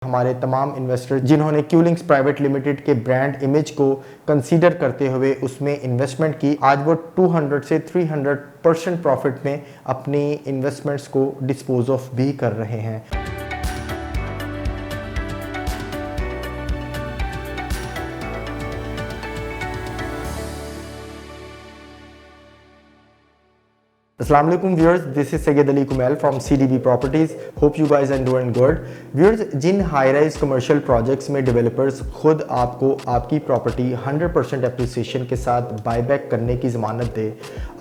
हमारे तमाम इन्वेस्टर जिन्होंने क्यूलिंग्स प्राइवेट लिमिटेड के ब्रांड इमेज को कंसीडर करते हुए उसमें इन्वेस्टमेंट की, आज वो 200 से 300% प्रॉफिट में अपनी इन्वेस्टमेंट्स को डिस्पोज ऑफ भी कर रहे हैं। Assalamu alaikum viewers, this is Sayyid Ali Kumail from CDB Properties. Hope you guys are doing good. Viewers, जिन हाई राइज कमर्शियल प्रोजेक्ट्स में डेवलपर्स खुद आपको आपकी प्रॉपर्टी 100% एप्रिसिएशन के साथ बायबैक करने की ज़मानत दे,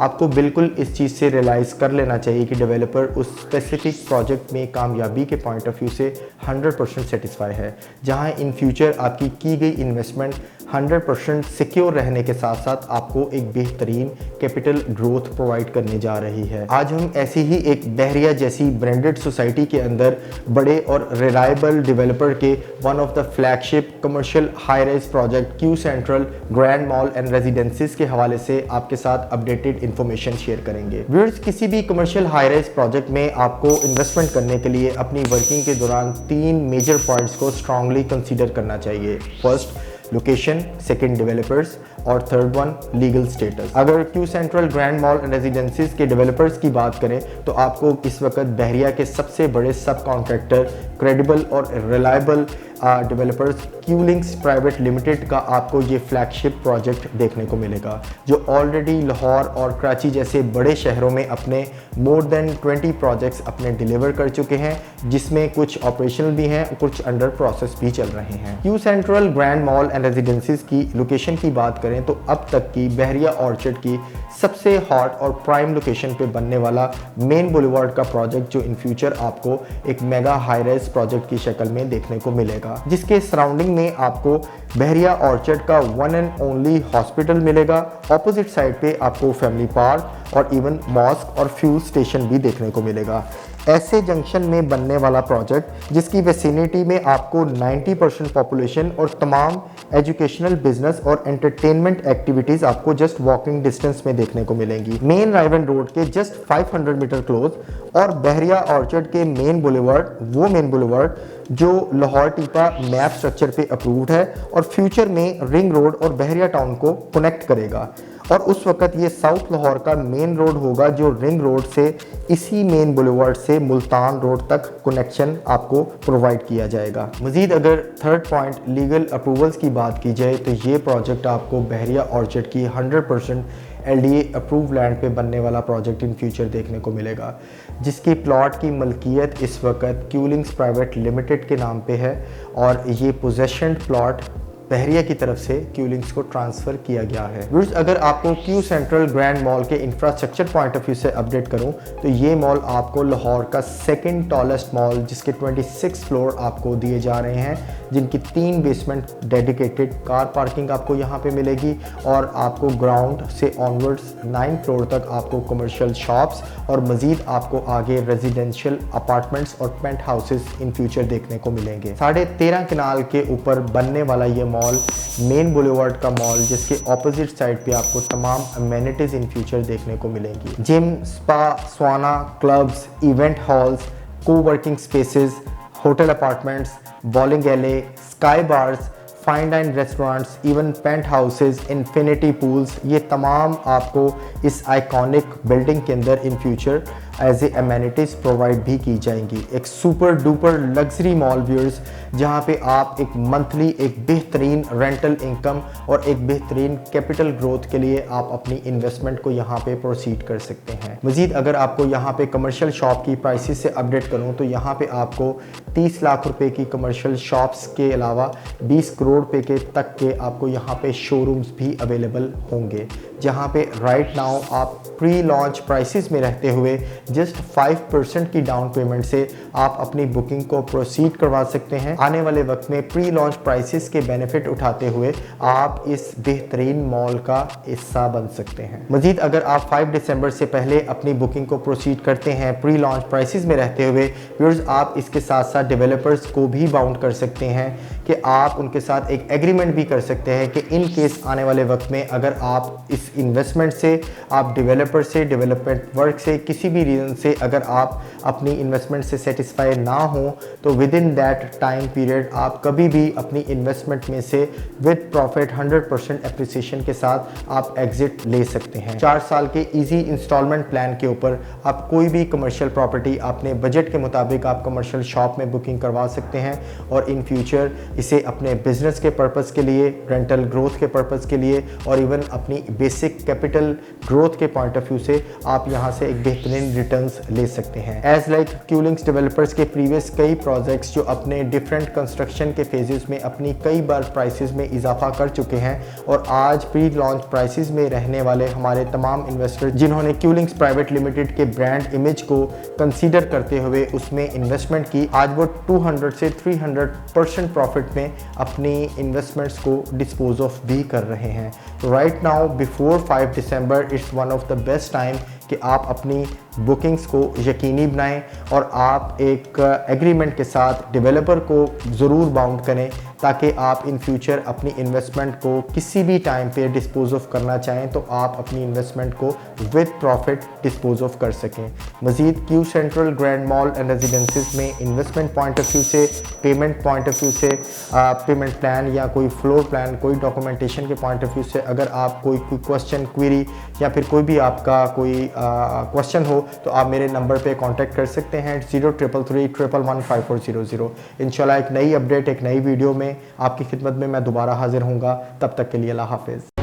आपको बिल्कुल इस चीज़ से रियलाइज़ कर लेना चाहिए कि डेवलपर उस स्पेसिफिक प्रोजेक्ट में कामयाबी के पॉइंट ऑफ व्यू से 100% सेटिस्फाई है, जहां इन फ्यूचर आपकी की गई इन्वेस्टमेंट 100% सिक्योर रहने के साथ साथ आपको एक बेहतरीन कैपिटल ग्रोथ प्रोवाइड करने जा रही है। आज हम ऐसी ही एक बहरिया जैसी ब्रांडेड सोसाइटी के अंदर बड़े और रिलायबल डेवलपर के one of the flagship commercial high rise project Q central grand mall and रेजिडेंसीज के हवाले से आपके साथ अपडेटेड इंफॉर्मेशन शेयर करेंगे। व्यूअर्स, किसी भी कमर्शियल हाई राइज प्रोजेक्ट में आपको इन्वेस्टमेंट करने के लिए अपनी वर्किंग के दौरान 3 मेजर पॉइंट्स को स्ट्रांगली कंसीडर करना चाहिए। फर्स्ट, लोकेशन, सेकंड डेवलपर्स और थर्ड वन लीगल स्टेटस। अगर Q central grand mall and रेजिडेंसीज के डेवलपर्स की बात करें तो आपको इस वक्त बहरिया के सबसे बड़े सब कॉन्ट्रैक्टर, क्रेडिबल और रिलायबल डेवलपर्स क्यूलिंग्स प्राइवेट लिमिटेड का आपको ये फ्लैगशिप प्रोजेक्ट देखने को मिलेगा, जो ऑलरेडी लाहौर और कराची जैसे बड़े शहरों में अपने मोर देन 20 प्रोजेक्ट्स अपने डिलीवर कर चुके हैं, जिसमें कुछ ऑपरेशनल भी हैं, कुछ अंडर प्रोसेस भी चल रहे हैं। Q central grand mall and रेजिडेंसीज की लोकेशन की बात करें तो अब तक की बहरिया ऑर्चर्ड की सबसे हॉट और प्राइम लोकेशन पे बनने वाला मेन बुलेवार्ड का प्रोजेक्ट, जो इन फ्यूचर आपको एक मेगा हाई राइज प्रोजेक्ट की शक्ल में देखने को मिलेगा, जिसके सराउंडिंग में आपको बहरिया ऑर्चर्ड का वन एंड ओनली हॉस्पिटल मिलेगा। ऑपोजिट साइड पे आपको फैमिली पार्क और इवन मॉस्क और फ्यूल स्टेशन भी देखने को मिलेगा। ऐसे जंक्शन में बनने वाला प्रोजेक्ट जिसकी वेसिनिटी में आपको 90% पॉपुलेशन और तमाम एजुकेशनल, बिजनेस और एंटरटेनमेंट एक्टिविटीज़ आपको जस्ट वॉकिंग डिस्टेंस में देखने को मिलेंगी। मेन राइवन रोड के जस्ट 500 मीटर क्लोज और बहरिया ऑर्चर्ड के मेन बुलेवार्ड, वो मेन बुलेवार्ड जो लाहौर टीपा मैप स्ट्रक्चर पे अप्रूव्ड है और फ्यूचर में रिंग रोड और बहरिया टाउन को कनेक्ट करेगा। और उस वक्त ये साउथ लाहौर का मेन रोड होगा, जो रिंग रोड से इसी मेन बुलेवार्ड से मुल्तान रोड तक कनेक्शन आपको प्रोवाइड किया जाएगा। मजीद अगर थर्ड पॉइंट लीगल अप्रूवल्स की बात की जाए तो ये प्रोजेक्ट आपको बहरिया ऑर्चर्ड की 100% LDA अप्रूव लैंड पे बनने वाला प्रोजेक्ट इन फ्यूचर देखने को मिलेगा, जिसकी प्लॉट की मलकियत इस वक्त क्यूलिंग्स प्राइवेट लिमिटेड के नाम पे है और ये पोजेशन प्लॉट बहरिया की तरफ से क्यूलिंग्स को ट्रांसफ़र किया गया है। व्यूअर्स, अगर आपको क्यू सेंट्रल ग्रैंड मॉल के इंफ्रास्ट्रक्चर पॉइंट ऑफ व्यू से अपडेट करूं तो ये मॉल आपको लाहौर का सेकंड टॉलेस्ट मॉल, जिसके 26 फ्लोर आपको दिए जा रहे हैं, जिनकी 3 बेसमेंट डेडिकेटेड कार पार्किंग आपको यहाँ पे मिलेगी और आपको ग्राउंड से ऑनवर्ड्स 9 फ्लोर तक आपको कमर्शियल शॉप्स और मज़ीद आपको आगे रेजिडेंशियल अपार्टमेंट्स और पेंट हाउसेस इन फ्यूचर देखने को मिलेंगे। 13.5 कनाल के ऊपर बनने वाला ये मॉल मेन बुलेवार्ड का मॉल, जिसके ऑपोजिट साइड पे आपको तमाम अमेनिटीज इन फ्यूचर देखने को मिलेंगी। Gym, spa, sauna, clubs, event halls, coworking spaces, hotel apartments, bowling alley, sky bars, fine dine restaurants, even penthouses, infinity pools, ये तमाम आपको इस आइकॉनिक बिल्डिंग के अंदर in future as a amenities provide भी की जाएंगी। एक super duper luxury mall viewers, जहां पे आप एक मंथली एक बेहतरीन रेंटल इनकम और एक बेहतरीन कैपिटल ग्रोथ के लिए आप अपनी इन्वेस्टमेंट को यहां पे प्रोसीड कर सकते हैं। मज़ीद अगर आपको यहां पे कमर्शियल शॉप की प्राइसेस से अपडेट करूं तो यहां पे आपको 30 लाख रुपए की कमर्शियल शॉप्स के अलावा 20 करोड़ रुपए के तक के आपको यहाँ पे शोरूम्स भी अवेलेबल होंगे, जहाँ पे राइट नाउ आप प्री लॉन्च प्राइसेस में रहते हुए जस्ट 5% की डाउन पेमेंट से आप अपनी बुकिंग को प्रोसीड करवा सकते हैं। आने वाले वक्त में प्री लॉन्च प्राइसेस के बेनिफिट उठाते हुए आप इस बेहतरीन मॉल का हिस्सा बन सकते हैं। मजीद अगर आप 5 दिसंबर से पहले अपनी बुकिंग को प्रोसीड करते हैं प्री लॉन्च प्राइसेस में रहते हुए, व्यूअर्स, आप इसके साथ साथ डेवलपर्स को भी बाउंड कर सकते हैं कि आप उनके साथ एक एग्रीमेंट भी कर सकते हैं कि इन केस आने वाले वक्त में अगर आप इस इन्वेस्टमेंट से, आप डेवलपर से, डेवलपमेंट वर्क से किसी भी रीज़न से अगर आप अपनी इन्वेस्टमेंट से सेटिस्फाई ना हो तो with in that time period आप कभी भी अपनी इन्वेस्टमेंट में से विद प्रॉफिट 100% एप्रिसिएशन के साथ आप एग्जिट ले सकते हैं। 4 साल के इजी इंस्टॉलमेंट प्लान के ऊपर आप कोई भी कमर्शियल प्रॉपर्टी अपने बजट के मुताबिक आप कमर्शियल शॉप में बुकिंग करवा सकते हैं और इन फ्यूचर इसे अपने बिजनेस के पर्पज़ के लिए, रेंटल ग्रोथ के पर्पज़ के लिए और इवन अपनी बेसिक कैपिटल ग्रोथ के पॉइंट ऑफ व्यू से आप यहाँ से एक बेहतरीन रिटर्न्स ले सकते हैं। एज लाइक क्यूलिंग्स डेवलपर्स के प्रीवियस कई प्रोजेक्ट्स जो अपने डिफरेंट कंस्ट्रक्शन के फेजेस में अपनी कई बार प्राइसेस में इजाफा कर चुके हैं और आज प्री लॉन्च प्राइसेस में रहने वाले हमारे तमाम इन्वेस्टर जिन्होंने क्यूलिंग्स प्राइवेट लिमिटेड के ब्रांड इमेज को कंसीडर करते हुए उसमें इन्वेस्टमेंट की, आज वो 200 से 300% प्रॉफिट में अपनी इन्वेस्टमेंट्स को डिस्पोज ऑफ भी कर रहे हैं। तो right now before 5 December it's one of the best time कि आप अपनी बुकिंग्स को यकीनी बनाएं और आप एक एग्रीमेंट के साथ डेवलपर को ज़रूर बाउंड करें ताकि आप इन फ्यूचर अपनी इन्वेस्टमेंट को किसी भी टाइम पे डिस्पोज ऑफ करना चाहें तो आप अपनी इन्वेस्टमेंट को विद प्रॉफिट डिस्पोज ऑफ कर सकें। मज़ीद Q central grand mall and रेजिडेंसीज में इन्वेस्टमेंट पॉइंट ऑफ व्यू से, पेमेंट पॉइंट ऑफ व्यू से, पेमेंट प्लान या कोई फ्लोर प्लान, कोई डॉक्यूमेंटेशन के पॉइंट ऑफ व्यू से अगर आप कोई क्वेश्चन, क्वेरी या फिर कोई भी आपका कोई क्वेश्चन हो तो आप मेरे नंबर पे कांटेक्ट कर सकते हैं 0333115400। इंशाल्लाह एक नई अपडेट, एक नई वीडियो में आपकी खिदमत में मैं दोबारा हाजिर होऊंगा। तब तक के लिए अल्लाह हाफिज़।